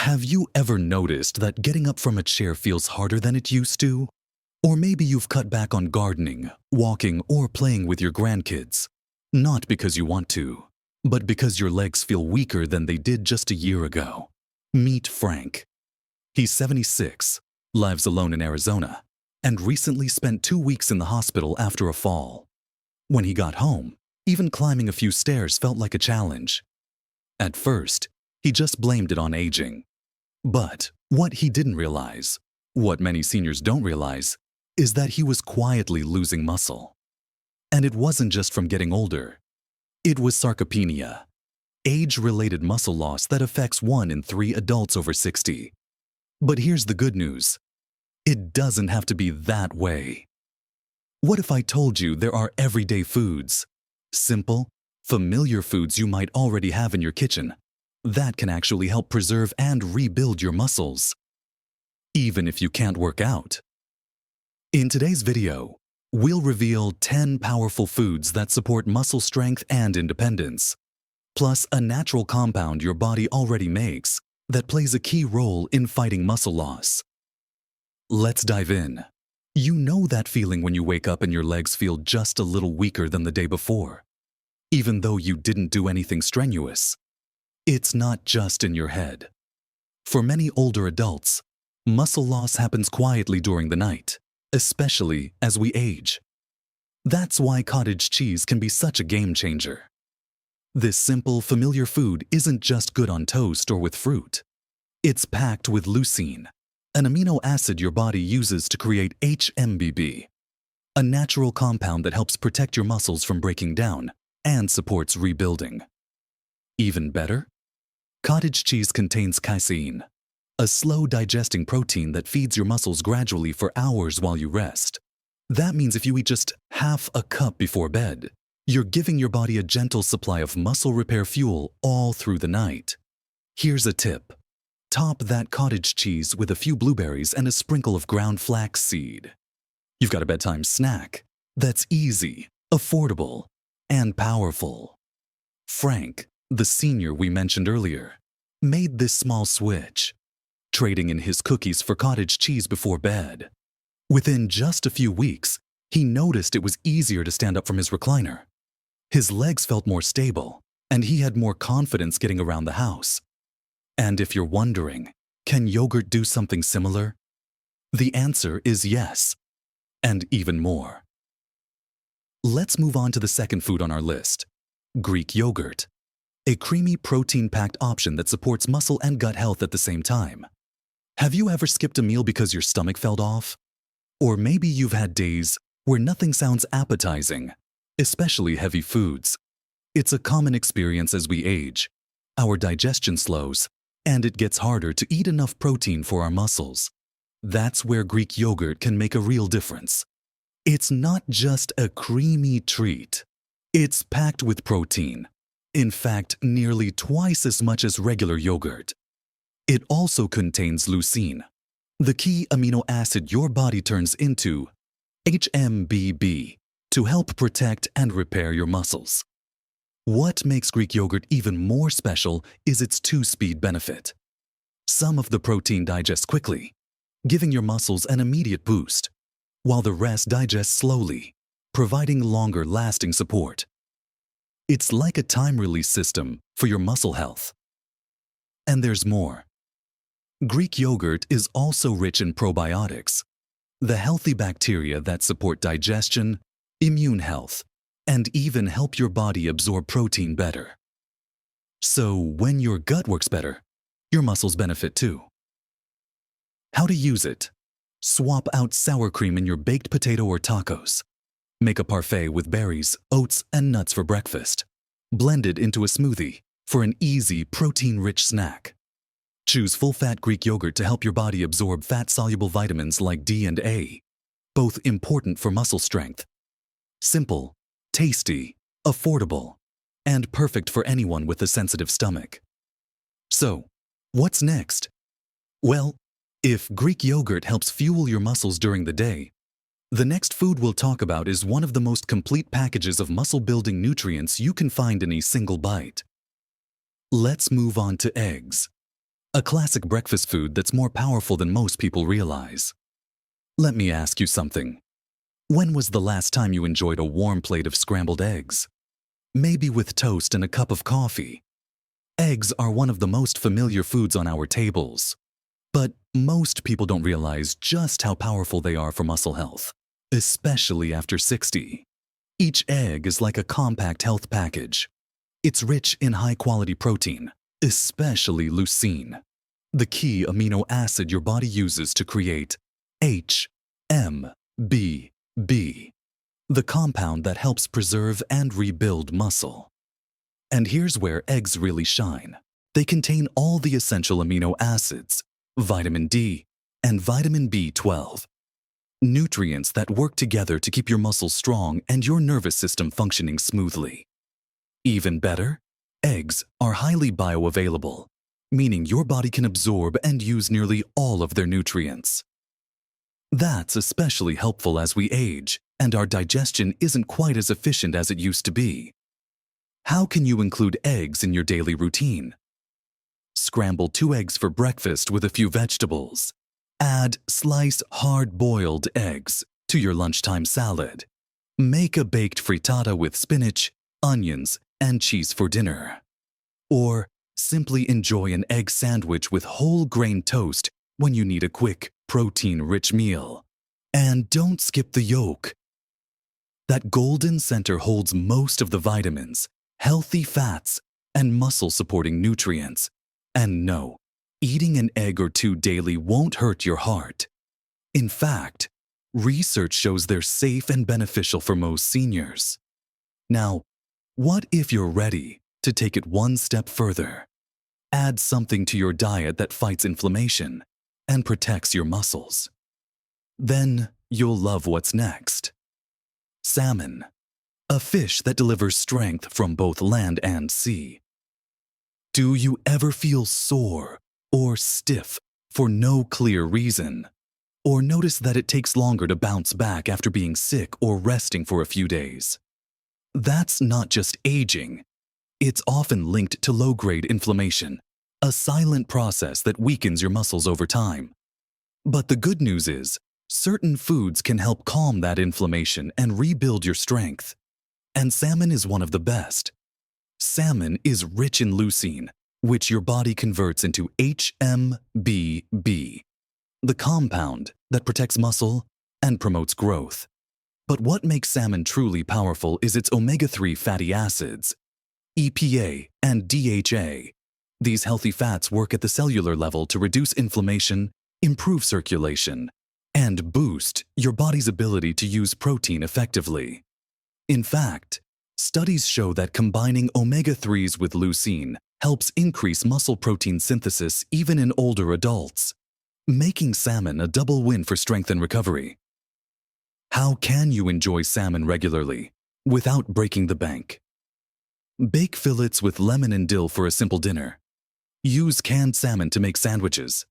Have you ever noticed that getting up from a chair feels harder than it used to? Or maybe you've cut back on gardening, walking, or playing with your grandkids. Not because you want to, but because your legs feel weaker than they did just a year ago. Meet Frank. He's 76, lives alone in Arizona, and recently spent 2 weeks in the hospital after a fall. When he got home, even climbing a few stairs felt like a challenge. At first, he just blamed it on aging. But what he didn't realize, what many seniors don't realize, is that he was quietly losing muscle. And it wasn't just from getting older. It was sarcopenia, age-related muscle loss that affects 1 in 3 adults over 60. But here's the good news. It doesn't have to be that way. What if I told you there are everyday foods, simple, familiar foods you might already have in your kitchen, that can actually help preserve and rebuild your muscles, even if you can't work out? In today's video, we'll reveal 10 powerful foods that support muscle strength and independence, plus a natural compound your body already makes that plays a key role in fighting muscle loss. Let's dive in. You know that feeling when you wake up and your legs feel just a little weaker than the day before, even though you didn't do anything strenuous. It's not just in your head. For many older adults, muscle loss happens quietly during the night, especially as we age. That's why cottage cheese can be such a game changer. This simple, familiar food isn't just good on toast or with fruit. It's packed with leucine, an amino acid your body uses to create HMBB, a natural compound that helps protect your muscles from breaking down and supports rebuilding. Even better, cottage cheese contains casein, a slow-digesting protein that feeds your muscles gradually for hours while you rest. That means if you eat just half a cup before bed, you're giving your body a gentle supply of muscle repair fuel all through the night. Here's a tip. Top that cottage cheese with a few blueberries and a sprinkle of ground flax seed. You've got a bedtime snack that's easy, affordable, and powerful. Frank, the senior we mentioned earlier, made this small switch, trading in his cookies for cottage cheese before bed. Within just a few weeks, he noticed it was easier to stand up from his recliner. His legs felt more stable, and he had more confidence getting around the house. And if you're wondering, can yogurt do something similar? The answer is yes, and even more. Let's move on to the second food on our list, Greek yogurt, a creamy protein-packed option that supports muscle and gut health at the same time. Have you ever skipped a meal because your stomach felt off? Or maybe you've had days where nothing sounds appetizing, especially heavy foods. It's a common experience as we age. Our digestion slows, and it gets harder to eat enough protein for our muscles. That's where Greek yogurt can make a real difference. It's not just a creamy treat. It's packed with protein. In fact, nearly twice as much as regular yogurt. It also contains leucine, the key amino acid your body turns into HMBB to help protect and repair your muscles. What makes Greek yogurt even more special is its 2-speed benefit. Some of the protein digests quickly, giving your muscles an immediate boost, while the rest digests slowly, providing longer-lasting support. It's like a time-release system for your muscle health. And there's more. Greek yogurt is also rich in probiotics, the healthy bacteria that support digestion, immune health, and even help your body absorb protein better. So when your gut works better, your muscles benefit too. How to use it? Swap out sour cream in your baked potato or tacos. Make a parfait with berries, oats, and nuts for breakfast. Blend it into a smoothie for an easy, protein-rich snack. Choose full-fat Greek yogurt to help your body absorb fat-soluble vitamins like D and A, both important for muscle strength. Simple, tasty, affordable, and perfect for anyone with a sensitive stomach. So, what's next? Well, if Greek yogurt helps fuel your muscles during the day, the next food we'll talk about is one of the most complete packages of muscle-building nutrients you can find in a single bite. Let's move on to eggs. a classic breakfast food that's more powerful than most people realize. Let me ask you something. When was the last time you enjoyed a warm plate of scrambled eggs? Maybe with toast and a cup of coffee. Eggs are one of the most familiar foods on our tables. But most people don't realize just how powerful they are for muscle health, especially after 60. Each egg is like a compact health package. It's rich in high-quality protein, especially leucine, the key amino acid your body uses to create HMBB, the compound that helps preserve and rebuild muscle. And here's where eggs really shine. They contain all the essential amino acids, vitamin D, and vitamin B12, nutrients that work together to keep your muscles strong and your nervous system functioning smoothly. Even better, eggs are highly bioavailable, meaning your body can absorb and use nearly all of their nutrients. That's especially helpful as we age and our digestion isn't quite as efficient as it used to be. How can you include eggs in your daily routine? Scramble 2 eggs for breakfast with a few vegetables. Add sliced hard-boiled eggs to your lunchtime salad. Make a baked frittata with spinach, onions, and cheese for dinner. Or simply enjoy an egg sandwich with whole grain toast when you need a quick, protein-rich meal. And don't skip the yolk. That golden center holds most of the vitamins, healthy fats, and muscle-supporting nutrients. And no, eating an egg or 2 daily won't hurt your heart. In fact, research shows they're safe and beneficial for most seniors. Now, what if you're ready to take it one step further? Add something to your diet that fights inflammation and protects your muscles. Then you'll love what's next. Salmon, a fish that delivers strength from both land and sea. Do you ever feel sore or stiff for no clear reason? Or notice that it takes longer to bounce back after being sick or resting for a few days? That's not just aging. It's often linked to low-grade inflammation, a silent process that weakens your muscles over time. But the good news is, certain foods can help calm that inflammation and rebuild your strength. And salmon is one of the best. Salmon is rich in leucine, which your body converts into HMBB, the compound that protects muscle and promotes growth. But what makes salmon truly powerful is its omega-3 fatty acids, EPA and DHA. These healthy fats work at the cellular level to reduce inflammation, improve circulation, and boost your body's ability to use protein effectively. In fact, studies show that combining omega-3s with leucine helps increase muscle protein synthesis even in older adults, making salmon a double win for strength and recovery. How can you enjoy salmon regularly without breaking the bank? Bake fillets with lemon and dill for a simple dinner. Use canned salmon to make sandwiches,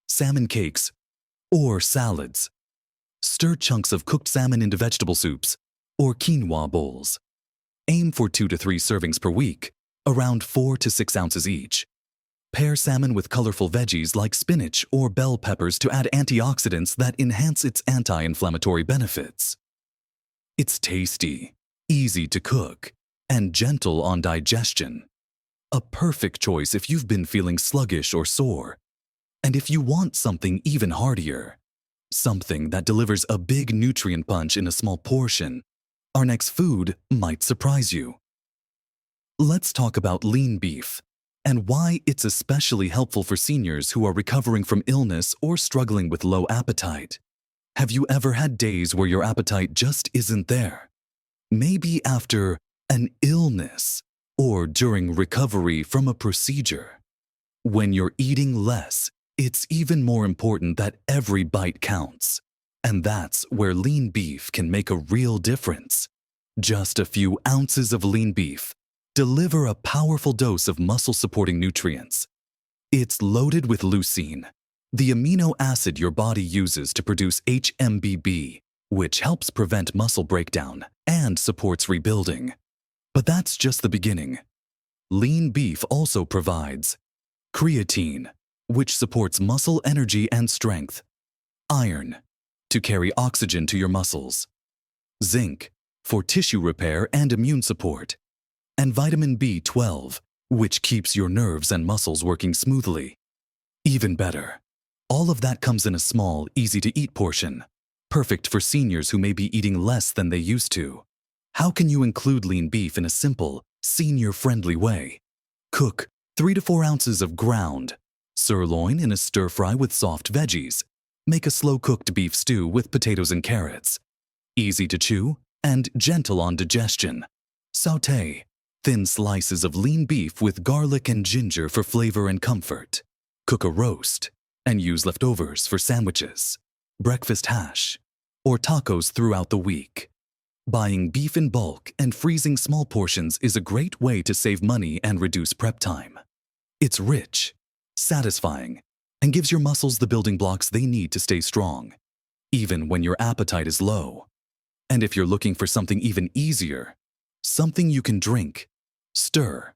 salmon cakes, or salads. Stir chunks of cooked salmon into vegetable soups or quinoa bowls. Aim for 2 to 3 servings per week, around 4 to 6 ounces each. Pair salmon with colorful veggies like spinach or bell peppers to add antioxidants that enhance its anti-inflammatory benefits. It's tasty, easy to cook, and gentle on digestion. A perfect choice if you've been feeling sluggish or sore. And if you want something even heartier, something that delivers a big nutrient punch in a small portion, our next food might surprise you. Let's talk about lean beef and why it's especially helpful for seniors who are recovering from illness or struggling with low appetite. Have you ever had days where your appetite just isn't there? Maybe after an illness or during recovery from a procedure. When you're eating less, it's even more important that every bite counts. And that's where lean beef can make a real difference. Just a few ounces of lean beef deliver a powerful dose of muscle-supporting nutrients. It's loaded with leucine, the amino acid your body uses to produce HMBB, which helps prevent muscle breakdown and supports rebuilding. But that's just the beginning. Lean beef also provides creatine, which supports muscle energy and strength. Iron, to carry oxygen to your muscles. Zinc, for tissue repair and immune support. And vitamin B12, which keeps your nerves and muscles working smoothly. Even better, all of that comes in a small, easy-to-eat portion, perfect for seniors who may be eating less than they used to. How can you include lean beef in a simple, senior-friendly way? Cook 3 to 4 ounces of ground sirloin in a stir-fry with soft veggies. Make a slow-cooked beef stew with potatoes and carrots. Easy to chew and gentle on digestion. Sauté thin slices of lean beef with garlic and ginger for flavor and comfort. Cook a roast and use leftovers for sandwiches, breakfast hash, or tacos throughout the week. Buying beef in bulk and freezing small portions is a great way to save money and reduce prep time. It's rich, satisfying, and gives your muscles the building blocks they need to stay strong, even when your appetite is low. And if you're looking for something even easier, something you can drink, stir,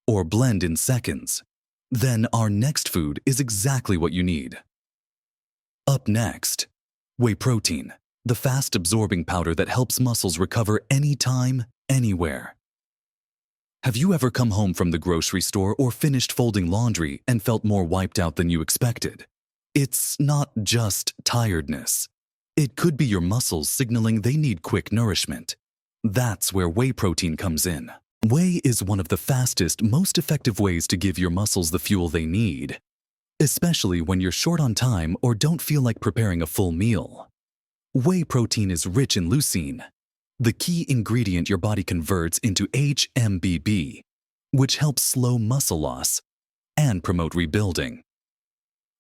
or blend in seconds, then our next food is exactly what you need. Up next, whey protein, the fast-absorbing powder that helps muscles recover anytime, anywhere. Have you ever come home from the grocery store or finished folding laundry and felt more wiped out than you expected? It's not just tiredness. It could be your muscles signaling they need quick nourishment. That's where whey protein comes in. Whey is one of the fastest, most effective ways to give your muscles the fuel they need, especially when you're short on time or don't feel like preparing a full meal. Whey protein is rich in leucine, the key ingredient your body converts into HMBB, which helps slow muscle loss and promote rebuilding.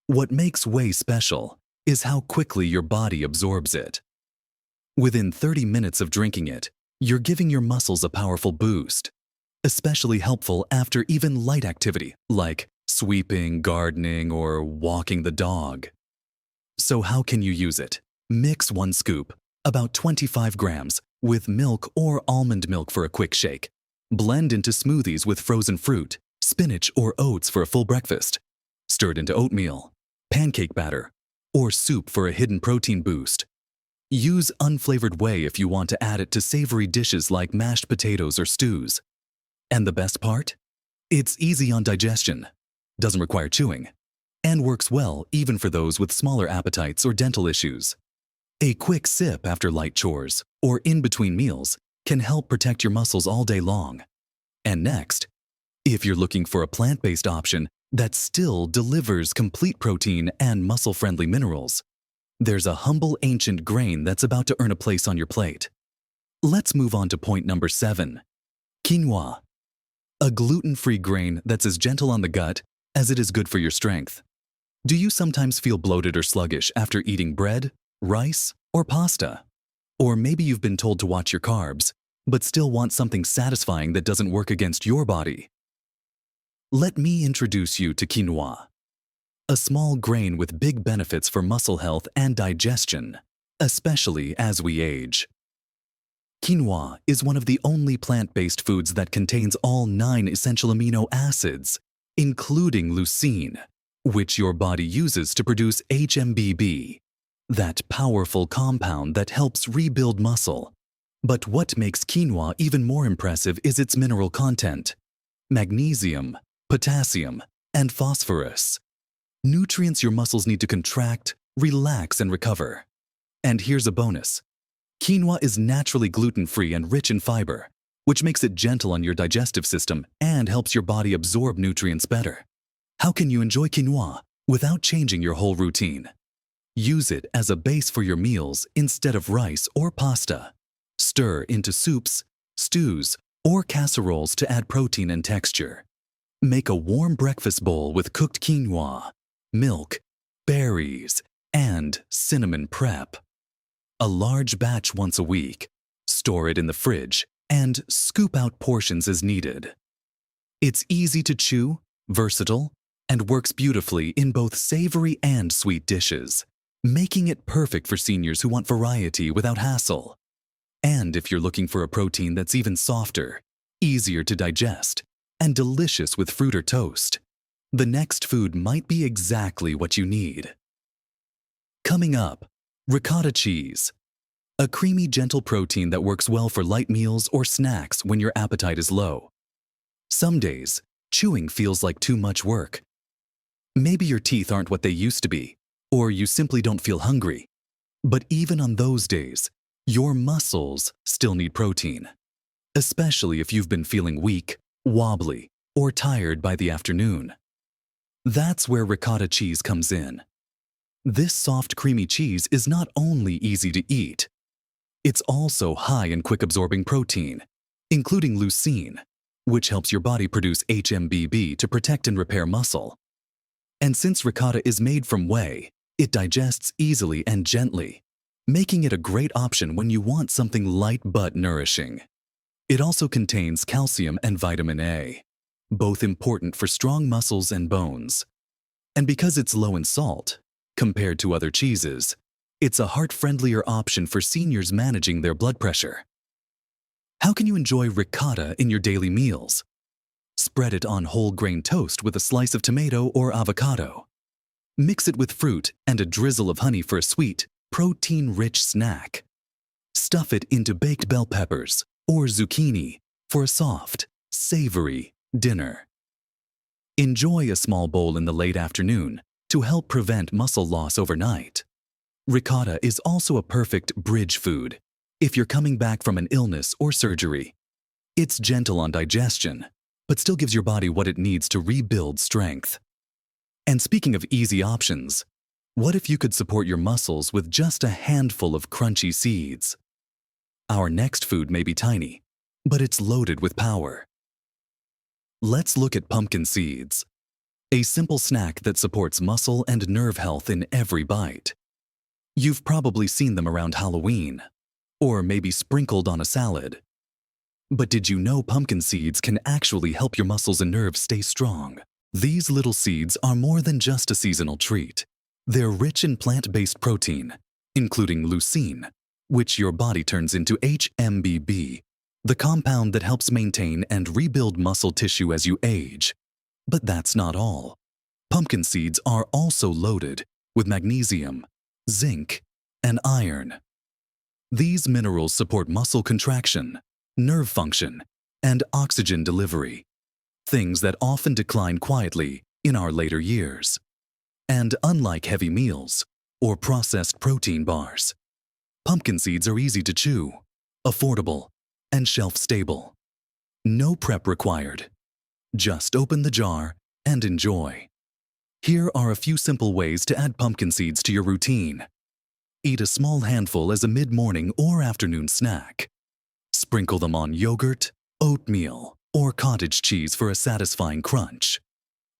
What makes whey special is how quickly your body absorbs it. Within 30 minutes of drinking it, you're giving your muscles a powerful boost, especially helpful after even light activity like sweeping, gardening, or walking the dog. So how can you use it? Mix 1 scoop, about 25 grams, with milk or almond milk for a quick shake. Blend into smoothies with frozen fruit, spinach or oats for a full breakfast. Stir it into oatmeal, pancake batter, or soup for a hidden protein boost. Use unflavored whey if you want to add it to savory dishes like mashed potatoes or stews. And the best part? It's easy on digestion, doesn't require chewing, and works well even for those with smaller appetites or dental issues. A quick sip after light chores or in between meals can help protect your muscles all day long. And next, if you're looking for a plant-based option that still delivers complete protein and muscle-friendly minerals, there's a humble ancient grain that's about to earn a place on your plate. Let's move on to point number 7, quinoa, a gluten-free grain that's as gentle on the gut as it is good for your strength. Do you sometimes feel bloated or sluggish after eating bread, rice, or pasta? Or maybe you've been told to watch your carbs, but still want something satisfying that doesn't work against your body. Let me introduce you to quinoa, a small grain with big benefits for muscle health and digestion, especially as we age. Quinoa is one of the only plant-based foods that contains all 9 essential amino acids, including leucine, which your body uses to produce HMBB, that powerful compound that helps rebuild muscle. But what makes quinoa even more impressive is its mineral content: magnesium, potassium, and phosphorus. Nutrients your muscles need to contract, relax, and recover. And here's a bonus. Quinoa is naturally gluten-free and rich in fiber, which makes it gentle on your digestive system and helps your body absorb nutrients better. How can you enjoy quinoa without changing your whole routine? Use it as a base for your meals instead of rice or pasta. Stir into soups, stews, or casseroles to add protein and texture. Make a warm breakfast bowl with cooked quinoa, milk, berries, and cinnamon prep. A large batch once a week. Store it in the fridge and scoop out portions as needed. It's easy to chew, versatile, and works beautifully in both savory and sweet dishes, making it perfect for seniors who want variety without hassle. And if you're looking for a protein that's even softer, easier to digest, and delicious with fruit or toast, the next food might be exactly what you need. Coming up, ricotta cheese. A creamy, gentle protein that works well for light meals or snacks when your appetite is low. Some days, chewing feels like too much work. Maybe your teeth aren't what they used to be, or you simply don't feel hungry. But even on those days, your muscles still need protein, especially if you've been feeling weak, wobbly, or tired by the afternoon. That's where ricotta cheese comes in. This soft, creamy cheese is not only easy to eat, it's also high in quick-absorbing protein, including leucine, which helps your body produce HMBB to protect and repair muscle. And since ricotta is made from whey, it digests easily and gently, making it a great option when you want something light but nourishing. It also contains calcium and vitamin A, both important for strong muscles and bones. And because it's low in salt, compared to other cheeses, it's a heart-friendlier option for seniors managing their blood pressure. How can you enjoy ricotta in your daily meals? Spread it on whole grain toast with a slice of tomato or avocado. Mix it with fruit and a drizzle of honey for a sweet, protein-rich snack. Stuff it into baked bell peppers or zucchini for a soft, savory dinner. Enjoy a small bowl in the late afternoon to help prevent muscle loss overnight. Ricotta is also a perfect bridge food if you're coming back from an illness or surgery. It's gentle on digestion, but still gives your body what it needs to rebuild strength. And speaking of easy options, what if you could support your muscles with just a handful of crunchy seeds? Our next food may be tiny, but it's loaded with power. Let's look at pumpkin seeds, a simple snack that supports muscle and nerve health in every bite. You've probably seen them around Halloween, or maybe sprinkled on a salad. But did you know pumpkin seeds can actually help your muscles and nerves stay strong? These little seeds are more than just a seasonal treat. They're rich in plant-based protein, including leucine, which your body turns into HMBB, the compound that helps maintain and rebuild muscle tissue as you age. But that's not all. Pumpkin seeds are also loaded with magnesium, zinc, and iron. These minerals support muscle contraction, nerve function, and oxygen delivery, things that often decline quietly in our later years. And unlike heavy meals or processed protein bars, pumpkin seeds are easy to chew, affordable, and shelf-stable. No prep required. Just open the jar and enjoy. Here are a few simple ways to add pumpkin seeds to your routine. Eat a small handful as a mid-morning or afternoon snack. Sprinkle them on yogurt, oatmeal, or cottage cheese for a satisfying crunch.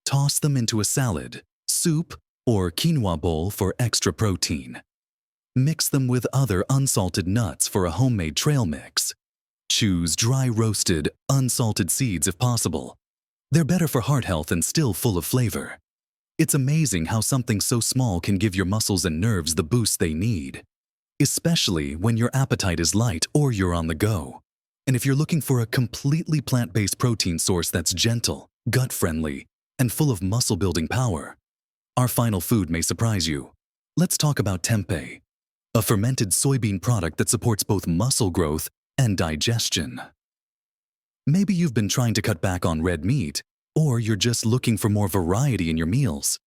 Toss them into a salad, soup, or quinoa bowl for extra protein. Mix them with other unsalted nuts for a homemade trail mix. Choose dry roasted, unsalted seeds if possible. They're better for heart health and still full of flavor. It's amazing how something so small can give your muscles and nerves the boost they need, especially when your appetite is light or you're on the go. And if you're looking for a completely plant-based protein source that's gentle, gut-friendly, and full of muscle-building power, our final food may surprise you. Let's talk about tempeh, a fermented soybean product that supports both muscle growth and digestion. Maybe you've been trying to cut back on red meat, or you're just looking for more variety in your meals.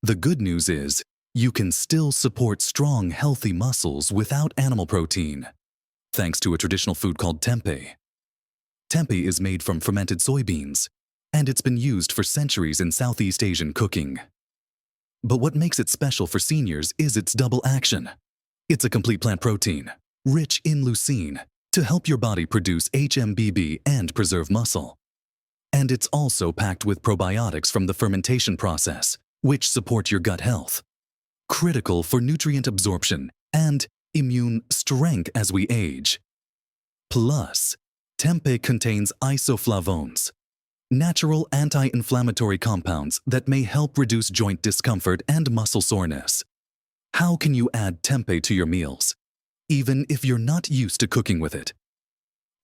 The good news is, you can still support strong, healthy muscles without animal protein, thanks to a traditional food called tempeh. Tempeh is made from fermented soybeans, and it's been used for centuries in Southeast Asian cooking. But what makes it special for seniors is its double action. It's a complete plant protein, rich in leucine, to help your body produce HMBB and preserve muscle. And it's also packed with probiotics from the fermentation process, which support your gut health, critical for nutrient absorption and immune strength as we age. Plus, tempeh contains isoflavones, natural anti-inflammatory compounds that may help reduce joint discomfort and muscle soreness. How can you add tempeh to your meals, even if you're not used to cooking with it?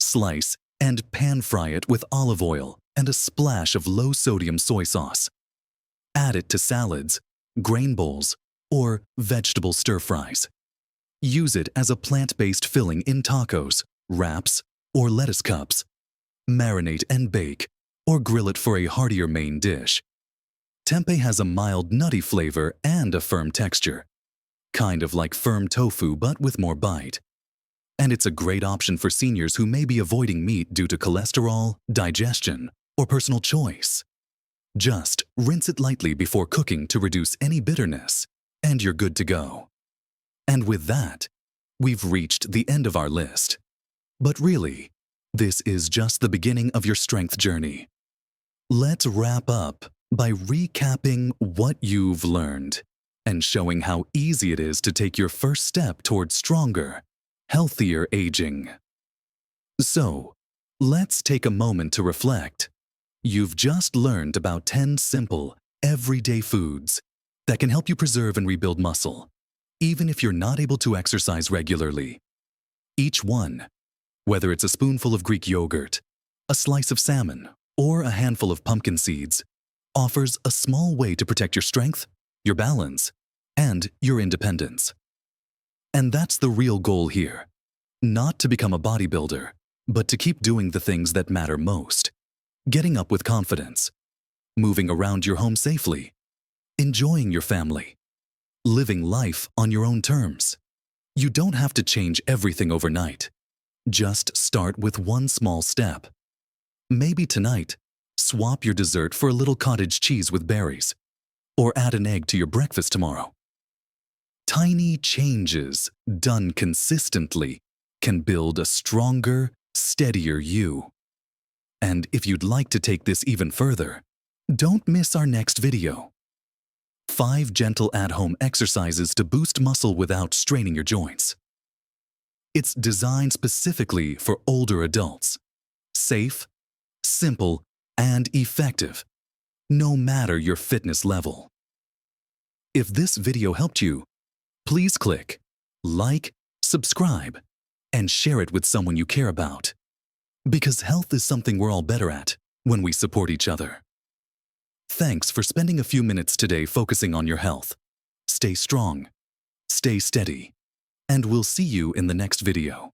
Slice and pan-fry it with olive oil and a splash of low-sodium soy sauce. Add it to salads, grain bowls, or vegetable stir-fries. Use it as a plant-based filling in tacos, wraps, or lettuce cups. Marinate and bake, or grill it for a heartier main dish. Tempeh has a mild nutty flavor and a firm texture, kind of like firm tofu but with more bite. And it's a great option for seniors who may be avoiding meat due to cholesterol, digestion, or personal choice. Just rinse it lightly before cooking to reduce any bitterness, and you're good to go. And with that, we've reached the end of our list. But really, this is just the beginning of your strength journey. Let's wrap up by recapping what you've learned and showing how easy it is to take your first step towards stronger, healthier aging. So, let's take a moment to reflect. You've just learned about 10 simple, everyday foods that can help you preserve and rebuild muscle, even if you're not able to exercise regularly. Each one, whether it's a spoonful of Greek yogurt, a slice of salmon, or a handful of pumpkin seeds, offers a small way to protect your strength, your balance, and your independence. And that's the real goal here. Not to become a bodybuilder, but to keep doing the things that matter most. Getting up with confidence, moving around your home safely, enjoying your family, living life on your own terms. You don't have to change everything overnight. Just start with one small step. Maybe tonight, swap your dessert for a little cottage cheese with berries, or add an egg to your breakfast tomorrow. Tiny changes done consistently can build a stronger, steadier you. And if you'd like to take this even further, don't miss our next video. 5 gentle at-home exercises to boost muscle without straining your joints. It's designed specifically for older adults. Safe, simple, and effective, no matter your fitness level. If this video helped you, please click like, subscribe, and share it with someone you care about. Because health is something we're all better at when we support each other. Thanks for spending a few minutes today focusing on your health. Stay strong, stay steady, and we'll see you in the next video.